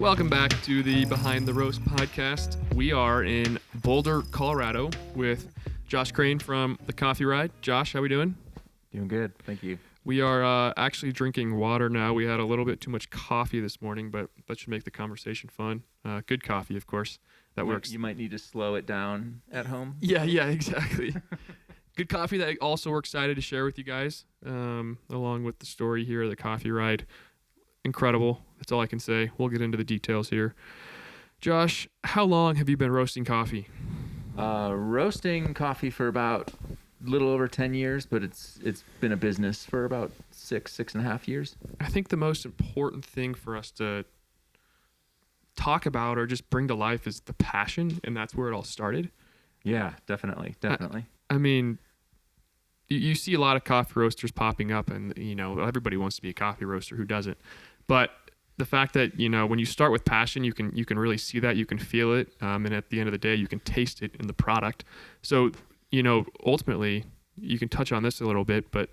Welcome back to the Behind the Roast podcast. We are in Boulder, Colorado with Josh Crane from The Coffee Ride. Josh, how we doing? Doing good, thank you. We are actually drinking water now. We had a little bit too much coffee this morning, but that should make the conversation fun. Good coffee, of course. That works. You might need to slow it down at home. Yeah, exactly. Good coffee that also we're excited to share with you guys, along with the story here of The Coffee Ride. Incredible. That's all I can say. We'll get into the details here. Josh, how long have you been roasting coffee? Roasting coffee for about a little over 10 years, but it's been a business for about six and a half years. I think the most important thing for us to talk about or just bring to life is the passion, and that's where it all started. Yeah, definitely. I mean, you see a lot of coffee roasters popping up, and everybody wants to be a coffee roaster. Who doesn't? But the fact that when you start with passion, you can really see that, you can feel it, and at the end of the day, you can taste it in the product. So ultimately, you can touch on this a little bit, but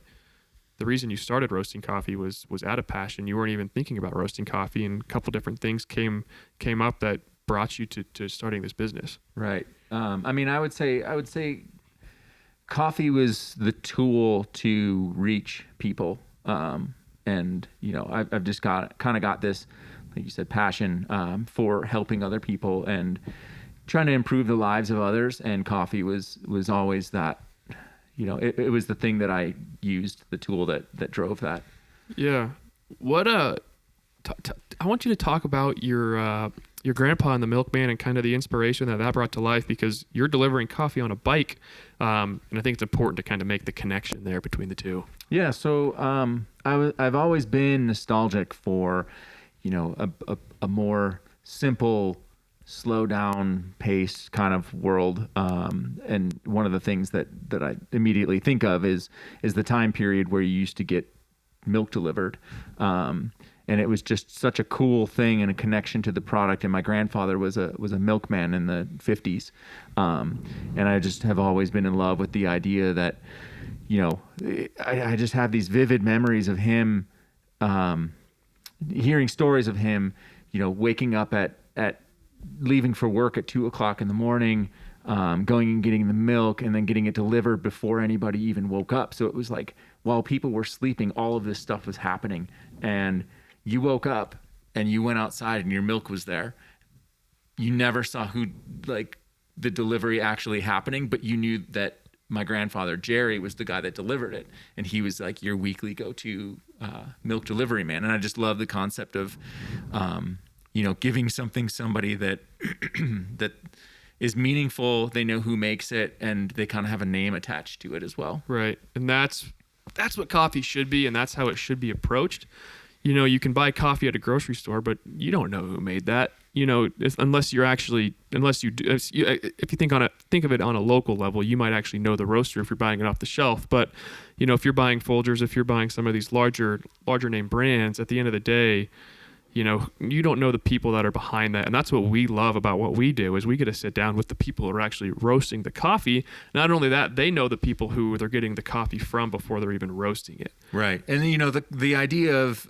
the reason you started roasting coffee was out of passion. You weren't even thinking about roasting coffee, and a couple different things came up that brought you to starting this business. Right. I would say coffee was the tool to reach people. And I've just got this, like you said, passion for helping other people and trying to improve the lives of others. And coffee was always that. It was the thing that I used, the tool that drove that. Yeah. What I want you to talk about your grandpa and the milkman and kind of the inspiration that brought to life, because you're delivering coffee on a bike, and I think it's important to kind of make the connection there between the two. Yeah. So I've always been nostalgic for a more simple, slow down pace kind of world, and one of the things that I immediately think of is the time period where you used to get milk delivered. And it was just such a cool thing and a connection to the product. And my grandfather was a milkman in the 50s. And I just have always been in love with the idea that, I just have these vivid memories of him, hearing stories of him, waking up at leaving for work at 2:00 in the morning, going and getting the milk and then getting it delivered before anybody even woke up. So it was like, while people were sleeping, all of this stuff was happening. And you woke up and you went outside and your milk was there. You never saw the delivery actually happening, but you knew that my grandfather, Jerry, was the guy that delivered it. And he was like your weekly go-to milk delivery man. And I just love the concept of, giving somebody that that is meaningful. They know who makes it, and they kind of have a name attached to it as well. Right. And that's what coffee should be, and that's how it should be approached. You can buy coffee at a grocery store, but you don't know who made that. If you think of it on a local level, you might actually know the roaster if you're buying it off the shelf. But if you're buying Folgers, if you're buying some of these larger name brands, at the end of the day, you don't know the people that are behind that. And that's what we love about what we do, is we get to sit down with the people who are actually roasting the coffee. Not only that, they know the people who they're getting the coffee from before they're even roasting it. Right. And the idea of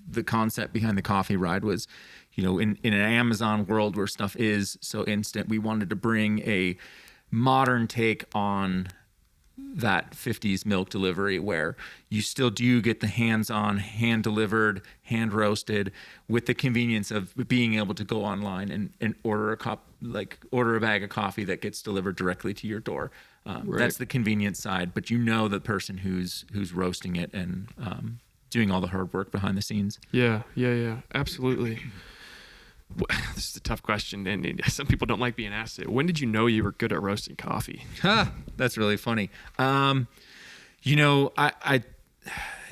the concept behind the Coffee Ride was, in an Amazon world where stuff is so instant, we wanted to bring a modern take on that 50s milk delivery, where you still do get the hands-on, hand-delivered, hand-roasted, with the convenience of being able to go online and order a bag of coffee that gets delivered directly to your door. Right. That's the convenience side, but the person who's roasting it and doing all the hard work behind the scenes. Yeah, absolutely. This is a tough question, and some people don't like being asked it. When did you know you were good at roasting coffee? That's really funny. I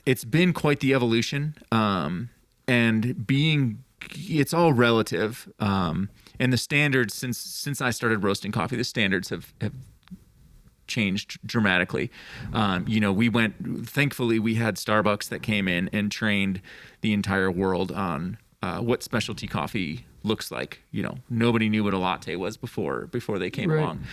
it's been quite the evolution, and it's all relative. And the standards, since I started roasting coffee, the standards have changed dramatically. Thankfully we had Starbucks that came in and trained the entire world on what specialty coffee looks like. Nobody knew what a latte was before they came along.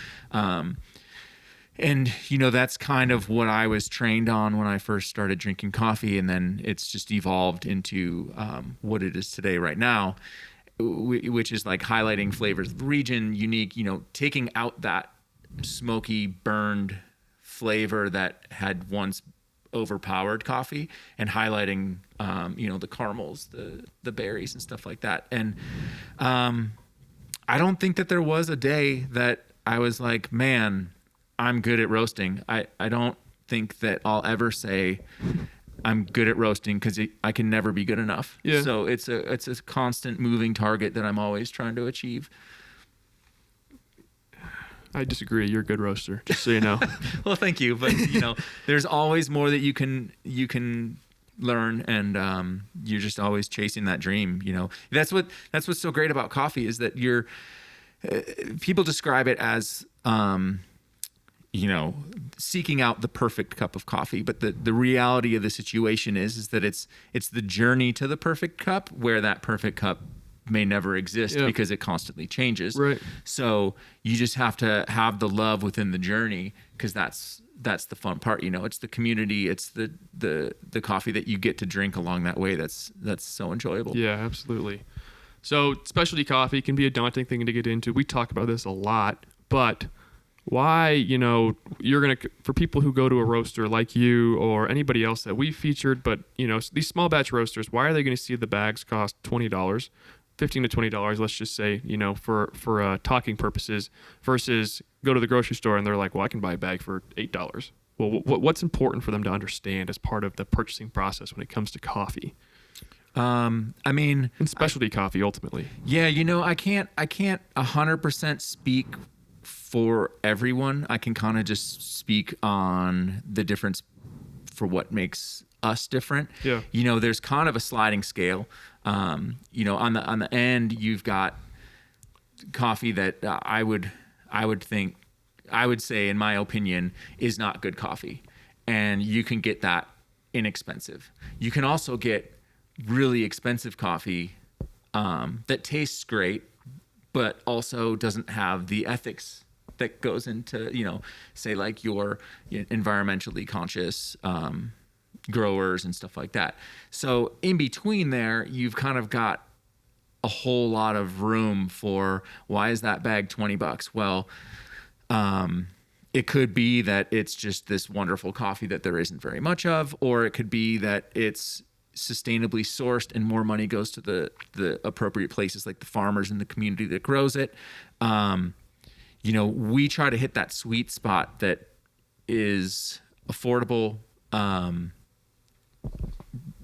And, that's kind of what I was trained on when I first started drinking coffee. And then it's just evolved into what it is today right now. which is like highlighting flavors of the region, unique, taking out that smoky burned flavor that had once overpowered coffee and highlighting the caramels, the berries and stuff like that. And I don't think that there was a day that I was like, man, I'm good at roasting. I don't think that I'll ever say I'm good at roasting, because I can never be good enough. Yeah. So it's a constant moving target that I'm always trying to achieve. I disagree. You're a good roaster, just so you know. Well, thank you. But there's always more that you can learn, and you're just always chasing that dream. That's what's so great about coffee, is that people describe it as seeking out the perfect cup of coffee. But the reality of the situation is that it's the journey to the perfect cup, where that perfect cup may never exist, because it constantly changes. Right. So you just have to have the love within the journey, because that's the fun part. It's the community, it's the coffee that you get to drink along that way. That's so enjoyable. Yeah, absolutely. So specialty coffee can be a daunting thing to get into. We talk about this a lot, but why, you're going to, for people who go to a roaster like you or anybody else that we've featured, but these small batch roasters, why are they going to see the bags cost $20, $15 to $20, let's just say, for talking purposes, versus go to the grocery store and they're like, well, I can buy a bag for $8. Well, what's important for them to understand as part of the purchasing process when it comes to coffee? And specialty coffee ultimately. Yeah. I can't 100% speak for everyone. I can kind of just speak on the difference for what makes us different. Yeah. There's kind of a sliding scale. On the end, you've got coffee that I would say, in my opinion, is not good coffee, and you can get that inexpensive. You can also get really expensive coffee that tastes great, but also doesn't have the ethics that goes into, say like your environmentally conscious growers and stuff like that. So in between there, you've kind of got a whole lot of room for, why is that bag $20? Well, it could be that it's just this wonderful coffee that there isn't very much of, or it could be that it's sustainably sourced and more money goes to the appropriate places, like the farmers in the community that grows it. We try to hit that sweet spot that is affordable,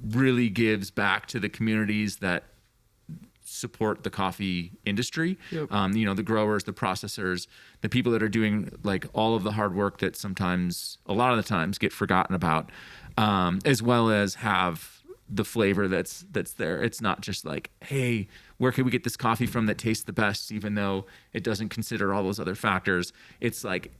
really gives back to the communities that support the coffee industry. Yep. The growers, the processors, the people that are doing like all of the hard work that a lot of the times get forgotten about, as well as have the flavor that's there. It's not just like, hey, where can we get this coffee from that tastes the best, even though it doesn't consider all those other factors. It's like,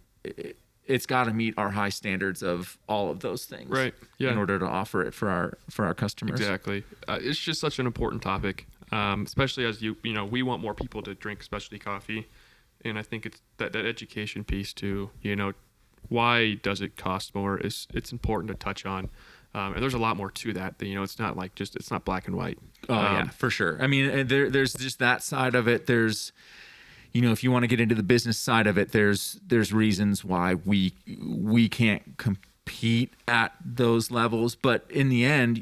it's got to meet our high standards of all of those things, right? Yeah. In order to offer it for our customers. Exactly. It's just such an important topic, especially as we want more people to drink specialty coffee, and I think it's that education piece too. Why does it cost more? It's important to touch on. And there's a lot more to that. It's not like it's not black and white. Oh yeah, for sure. There's just that side of it. There's, if you want to get into the business side of it, there's reasons why we can't compete at those levels. But in the end,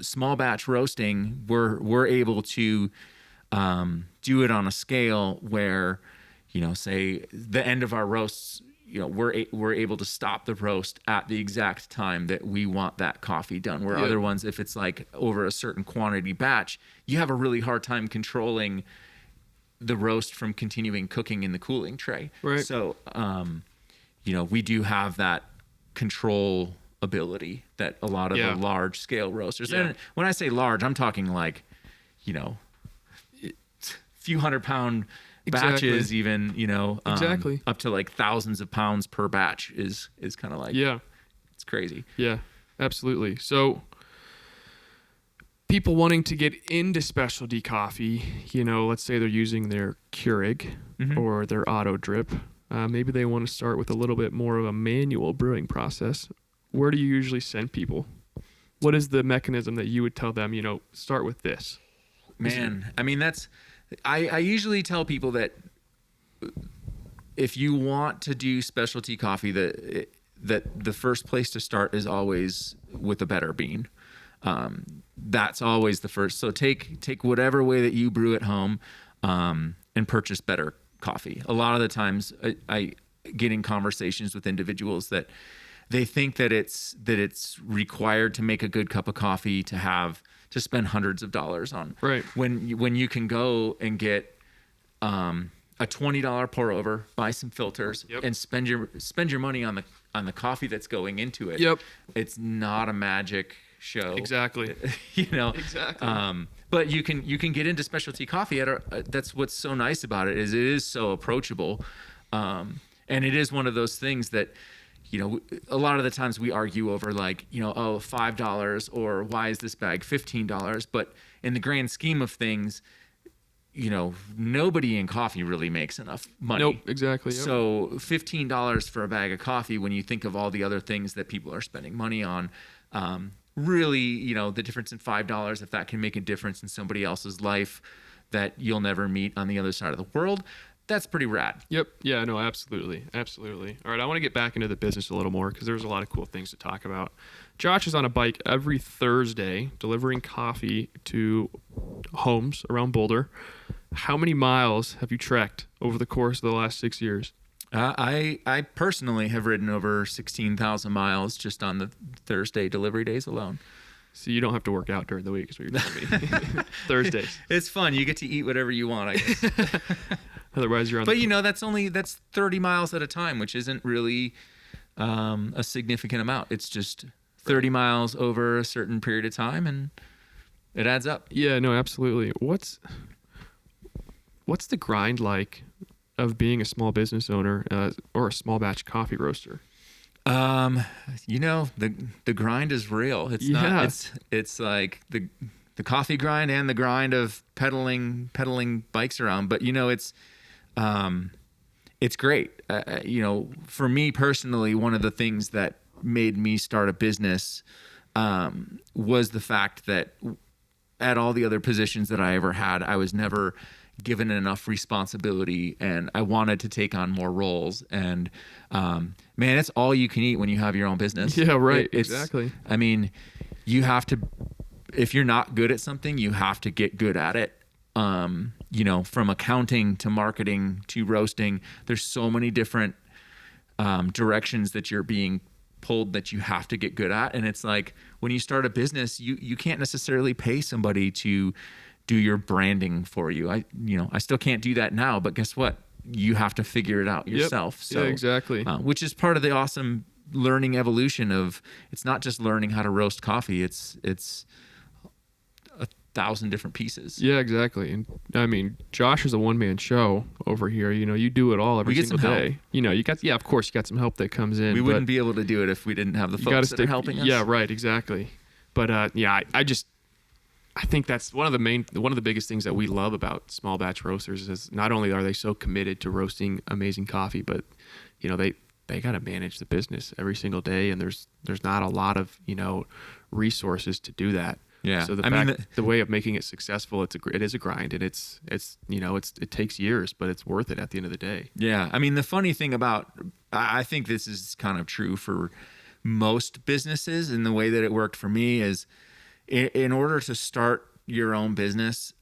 small batch roasting, we're able to do it on a scale where, say the end of our roasts, we're able to stop the roast at the exact time that we want that coffee done. Where other ones, if it's like over a certain quantity batch, you have a really hard time controlling the roast from continuing cooking in the cooling tray. Right. So, we do have that control ability that a lot of the large scale roasters. Yeah. And when I say large, I'm talking like, few 100-pound batches, even, exactly, up to like thousands of pounds per batch is kind of like, it's crazy. Yeah, absolutely. So people wanting to get into specialty coffee, let's say they're using their Keurig or their auto drip. Maybe they want to start with a little bit more of a manual brewing process. Where do you usually send people? What is the mechanism that you would tell them, start with this? Man, I usually tell people that if you want to do specialty coffee, that the first place to start is always with a better bean. That's always the first. So take whatever way that you brew at home, and purchase better coffee. A lot of the times I get in conversations with individuals that they think that it's required to make a good cup of coffee to spend hundreds of dollars on. Right. When you can go and get a $20 pour over, buy some filters, Yep. and spend your money on the coffee that's going into it. Yep. It's not a magic show. Exactly. Exactly. But you can get into specialty coffee that's what's so nice about it is so approachable. And it is one of those things that, a lot of the times we argue over like, $5 or why is this bag $15? But in the grand scheme of things, nobody in coffee really makes enough money. Nope, exactly. Yep. So $15 for a bag of coffee, when you think of all the other things that people are spending money on, really, the difference in $5, if that can make a difference in somebody else's life that you'll never meet on the other side of the world, that's pretty rad. Yep. Yeah, no, absolutely. Absolutely. All right, I want to get back into the business a little more because there's a lot of cool things to talk about. Josh is on a bike every Thursday delivering coffee to homes around Boulder. How many miles have you trekked over the course of the last 6 years? I personally have ridden over 16,000 miles just on the Thursday delivery days alone. So you don't have to work out during the week is what you're telling me. Thursdays. It's fun. You get to eat whatever you want, I guess. Otherwise you're on But that's 30 miles at a time, which isn't really a significant amount. It's just 30 miles over a certain period of time, and it adds up. Yeah, no, absolutely. What's the grind like of being a small business owner or a small batch coffee roaster? The grind is real. It's not. It's like the coffee grind and the grind of pedaling bikes around. But it's great. For me personally, one of the things that made me start a business was the fact that at all the other positions that I ever had, I was never given enough responsibility, and I wanted to take on more roles. And man, it's all you can eat when you have your own business. Yeah, right. Exactly. I mean, you have to, if you're not good at something, you have to get good at it. From accounting to marketing to roasting, there's so many different directions that you're being pulled that you have to get good at. And it's like when you start a business, you can't necessarily pay somebody to do your branding for you. I still can't do that now, but guess what? You have to figure it out yourself. Yep. So, yeah, exactly. Which is part of the awesome learning evolution of, it's not just learning how to roast coffee. It's 1,000 different pieces. Yeah, exactly. And I mean, Josh is a one-man show over here. You do it all every single day. Of course you got some help that comes in. We wouldn't be able to do it if we didn't have the folks that are helping us. Yeah, right, exactly. But I think that's one of the biggest things that we love about small batch roasters is not only are they so committed to roasting amazing coffee, but they got to manage the business every single day, and there's not a lot of resources to do that. Yeah. So the way of making it successful, it is a grind, and it takes years, but it's worth it at the end of the day. Yeah. I mean, the funny thing I think this is kind of true for most businesses, and the way that it worked for me is, in order to start your own business,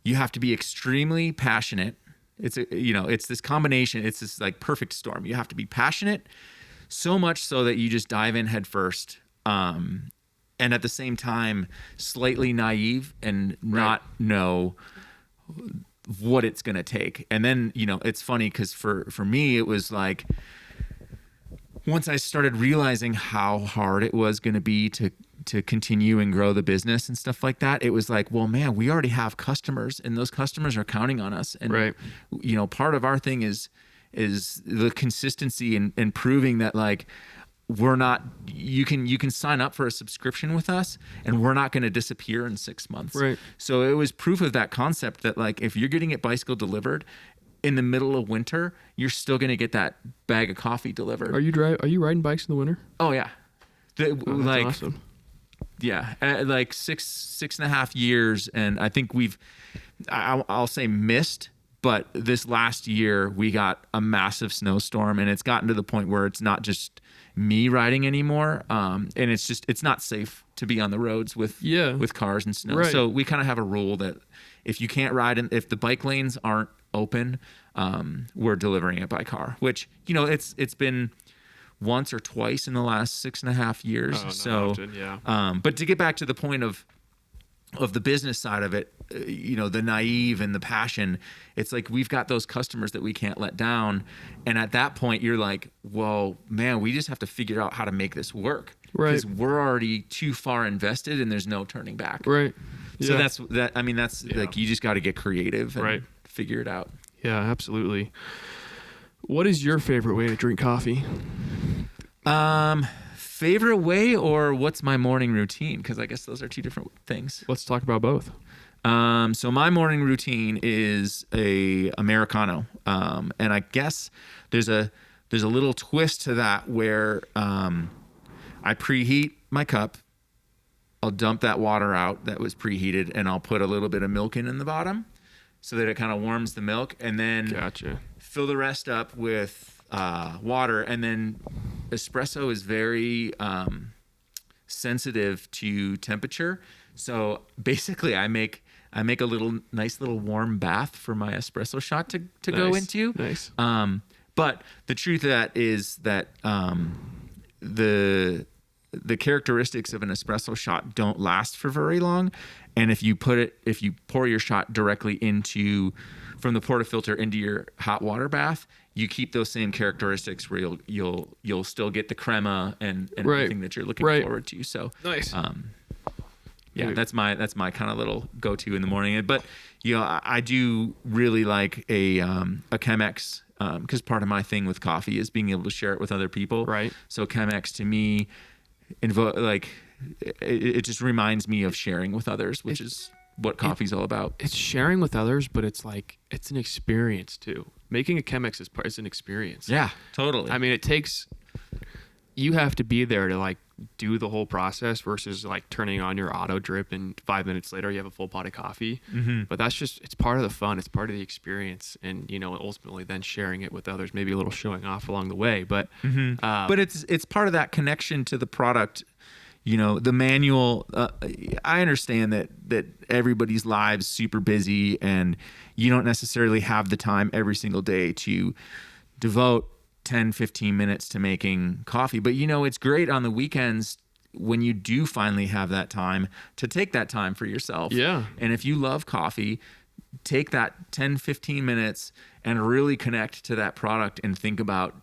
you have to be extremely passionate. It's this combination. It's this like perfect storm. You have to be passionate, so much so that you just dive in head first, and at the same time, slightly naive and not know what it's going to take. And then, it's funny because for me, it was like, once I started realizing how hard it was going to be to continue and grow the business and stuff like that, it was like, well, man, we already have customers, and those customers are counting on us. And, right. Part of our thing is the consistency and proving that, like, we're not, you can sign up for a subscription with us, and we're not going to disappear in 6 months. Right. So it was proof of that concept that, like, if you're getting it bicycle delivered in the middle of winter, you're still going to get that bag of coffee delivered. Are you riding bikes in the winter? Oh yeah. That's awesome. Yeah, like 6.5 years, and I think I'll say missed, but this last year we got a massive snowstorm, and it's gotten to the point where it's not just me riding anymore, and it's not safe to be on the roads with cars and snow. Right. So we kind of have a rule that if you can't ride, and if the bike lanes aren't open, we're delivering it by car. Which it's been once or twice in the last 6.5 years. So often, yeah. But to get back to the point of the business side of it, the naive and the passion, it's like we've got those customers that we can't let down. And at that point you're like, well, man, we just have to figure out how to make this work. Right. Because we're already too far invested and there's no turning back. Right. So Yeah. that's like, you just got to get creative and figure it out. Yeah, absolutely. What is your favorite way to drink coffee? Favorite way, or what's my morning routine? Because I guess those are two different things. Let's talk about both. So my morning routine is a Americano, and I guess there's a little twist to that where I preheat my cup. I'll dump that water out that was preheated, and I'll put a little bit of milk in the bottom, so that it kind of warms the milk, and then Gotcha. fill the rest up with water. And then espresso is very sensitive to temperature, so basically I make a nice little warm bath for my espresso shot to go into. Nice. But the truth of that is that the characteristics of an espresso shot don't last for very long, and if you pour your shot directly from the portafilter into your hot water bath, you keep those same characteristics where you'll still get the crema and everything that you're looking forward to. So Nice. Yeah, that's my kind of little go-to in the morning. But I do really like a Chemex, because part of my thing with coffee is being able to share it with other people. Right. So Chemex to me, it just reminds me of sharing with others, which is what coffee's all about. It's sharing with others, but it's an experience too. Making a Chemex is an experience. Yeah, totally. I mean, you have to be there to do the whole process versus turning on your auto drip and 5 minutes later you have a full pot of coffee. Mm-hmm. But it's part of the fun. It's part of the experience. And, ultimately then sharing it with others, maybe a little showing off along the way. But, but it's part of that connection to the product. The manual, I understand that everybody's lives super busy and you don't necessarily have the time every single day to devote 10, 15 minutes to making coffee. But, it's great on the weekends when you do finally have that time to take that time for yourself. Yeah. And if you love coffee, take that 10, 15 minutes and really connect to that product and think about,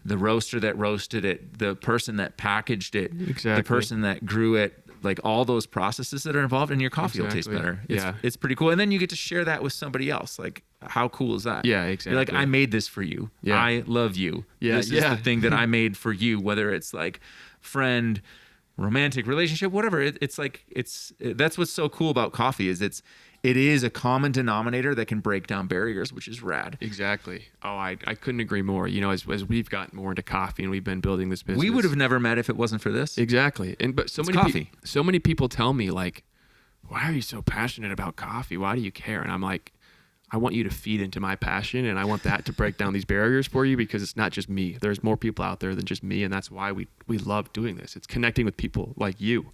the roaster that roasted it, the person that packaged it, Exactly. the person that grew it, all those processes that are involved, and your coffee will taste better. It's pretty cool. And then you get to share that with somebody else. How cool is that? Yeah, exactly. You're like, I made this for you. Yeah. I love you. Yeah, This is the thing that I made for you, whether it's friend, romantic relationship, whatever. That's what's so cool about coffee is it is a common denominator that can break down barriers, which is rad. Exactly. Oh, I couldn't agree more. As we've gotten more into coffee and we've been building this business. We would have never met if it wasn't for this. Exactly. But so many people tell me why are you so passionate about coffee? Why do you care? And I'm like, I want you to feed into my passion, and I want that to break down these barriers for you, because it's not just me. There's more people out there than just me, and that's why we love doing this. It's connecting with people like you,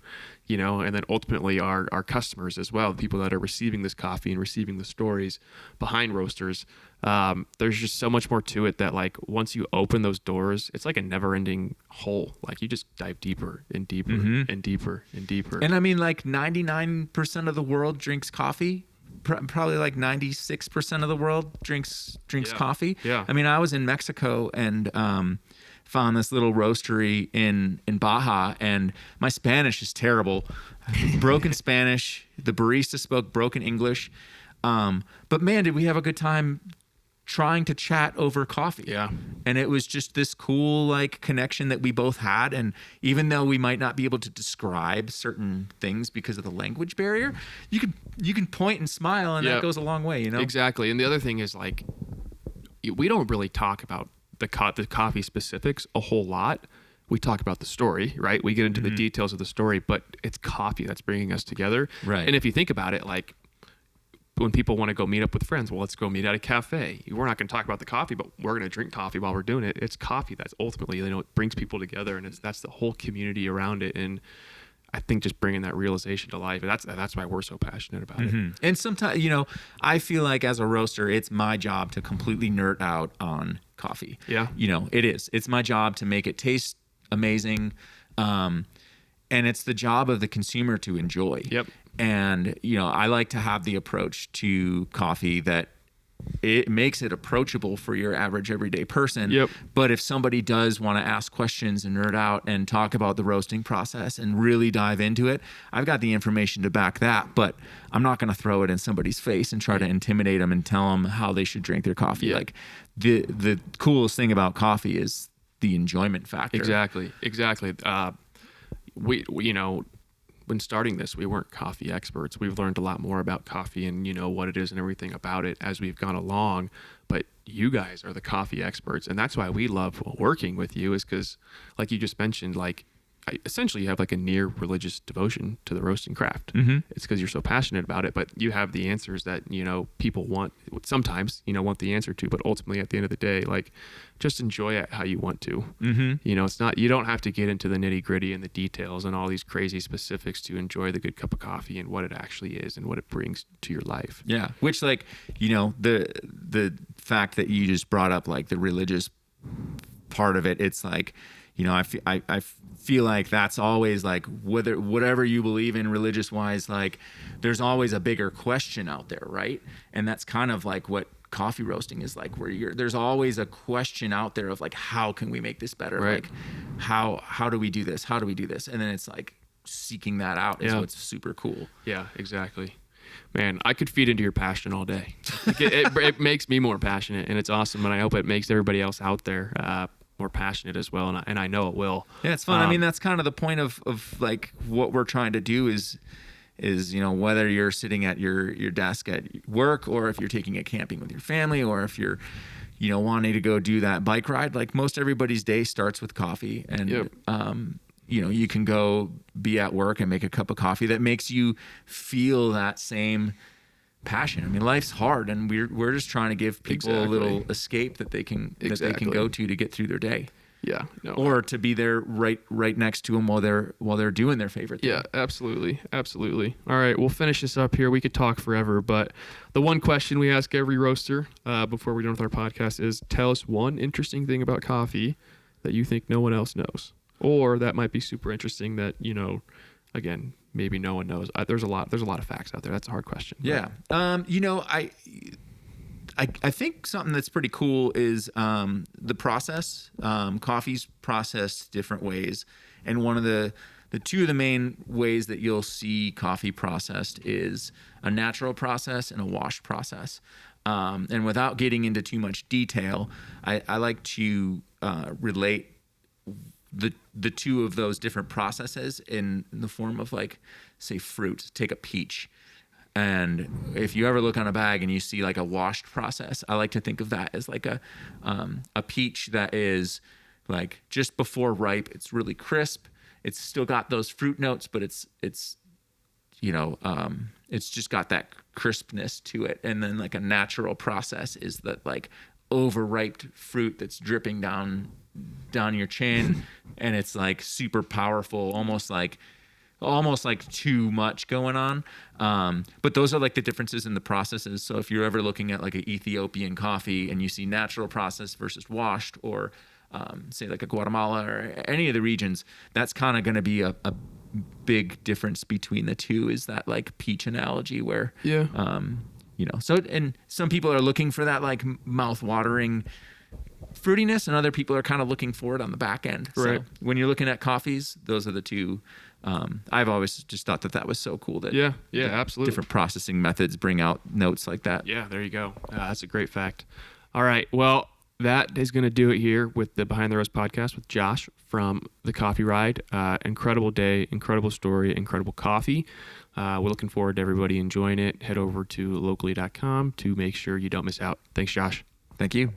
and then ultimately our customers as well, the people that are receiving this coffee and receiving the stories behind roasters. There's just so much more to it that once you open those doors, it's like a never-ending hole. You just dive deeper and deeper and deeper and deeper. And I mean, 99% of the world drinks coffee. Probably 96% of the world drinks coffee. Yeah. I mean, I was in Mexico and found this little roastery in Baja, and my Spanish is terrible. Broken Spanish. The barista spoke broken English. But man, did we have a good time trying to chat over coffee. Yeah. And it was just this cool connection that we both had. And even though we might not be able to describe certain things because of the language barrier, you can point and smile, and that goes a long way, Exactly. And the other thing is we don't really talk about the coffee specifics a whole lot. we talk about the story, right? We get into the details of the story, but it's coffee that's bringing us together. Right. And if you think about it, like when people want to go meet up with friends, well, let's go meet at a cafe. We're not going to talk about the coffee, but we're going to drink coffee while we're doing it. It's coffee that's ultimately, it brings people together, and that's the whole community around it. And I think just bringing that realization to life, and that's why we're so passionate about it. And sometimes, I feel like as a roaster, it's my job to completely nerd out on coffee. Yeah. It is. It's my job to make it taste amazing. And it's the job of the consumer to enjoy. Yep. And, I like to have the approach to coffee that it makes it approachable for your average everyday person. Yep. But if somebody does want to ask questions and nerd out and talk about the roasting process and really dive into it, I've got the information to back that. But I'm not going to throw it in somebody's face and try to intimidate them and tell them how they should drink their coffee. Yeah. Like the coolest thing about coffee is the enjoyment factor. Exactly. We when starting this, we weren't coffee experts. We've learned a lot more about coffee and, what it is and everything about it as we've gone along. But you guys are the coffee experts. And that's why we love working with you, is because, like you just mentioned, essentially you have like a near religious devotion to the roasting craft. It's because you're so passionate about it, but you have the answers that, people sometimes want the answer to, but ultimately at the end of the day, like, just enjoy it how you want to. It's not, you don't have to get into the nitty gritty and the details and all these crazy specifics to enjoy the good cup of coffee and what it actually is and what it brings to your life. Yeah. Which, the fact that you just brought up, like, the religious part of it, it's like, I feel like that's always, like, whatever you believe in religious wise, like, there's always a bigger question out there, right? And that's kind of like what coffee roasting is like, where there's always a question out there of, like, how can we make this better? Right. Like, how do we do this? How do we do this? And then it's like seeking that out is what's super cool. Yeah, exactly. Man, I could feed into your passion all day. It makes me more passionate, and it's awesome. And I hope it makes everybody else out there more passionate as well. And I know it will. Yeah, it's fun. I mean, that's kind of the point of like what we're trying to do is whether you're sitting at your desk at work, or if you're taking it camping with your family, or if you're wanting to go do that bike ride, like, most everybody's day starts with coffee. And you can go be at work and make a cup of coffee that makes you feel that same passion. I mean, life's hard, and we're just trying to give people a little escape that they can go to get through their day. Yeah. No. Or to be there right next to them while they're doing their favorite thing. Yeah, absolutely. All right, we'll finish this up here. We could talk forever, but the one question we ask every roaster before we're done with our podcast is, tell us one interesting thing about coffee that you think no one else knows, or that might be super interesting that, again, maybe no one knows. There's a lot of facts out there. That's a hard question. Yeah. I think something that's pretty cool is the process. Coffee's processed different ways, and one of the two of the main ways that you'll see coffee processed is a natural process and a washed process. And without getting into too much detail, I like to relate the two of those different processes in the form of, like, say, fruit. Take a peach. And if you ever look on a bag and you see, like, a washed process, I like to think of that as like a peach that is, like, just before ripe. It's really crisp. It's still got those fruit notes, but it's just got that crispness to it. And then, like, a natural process is that, like, overripe fruit that's dripping down your chin, and it's, like, super powerful, almost like too much going on. But those are, like, the differences in the processes. So if you're ever looking at, like, an Ethiopian coffee and you see natural process versus washed, or say, like, a Guatemala or any of the regions, that's kind of going to be a big difference between the two, is that, like, peach analogy where, so, and some people are looking for that, like, mouth-watering fruitiness, and other people are kind of looking for it on the back end. Right. So when you're looking at coffees, those are the two. I've always just thought that was so cool that absolutely, different processing methods bring out notes like that. Yeah, there you go. That's a great fact. All right, well, that is going to do it here with the Behind the Roast podcast with Josh from the Coffee Ride. Incredible day, incredible story, incredible coffee. We're looking forward to everybody enjoying it. Head over to locally.com to make sure you don't miss out. Thanks, Josh. Thank you.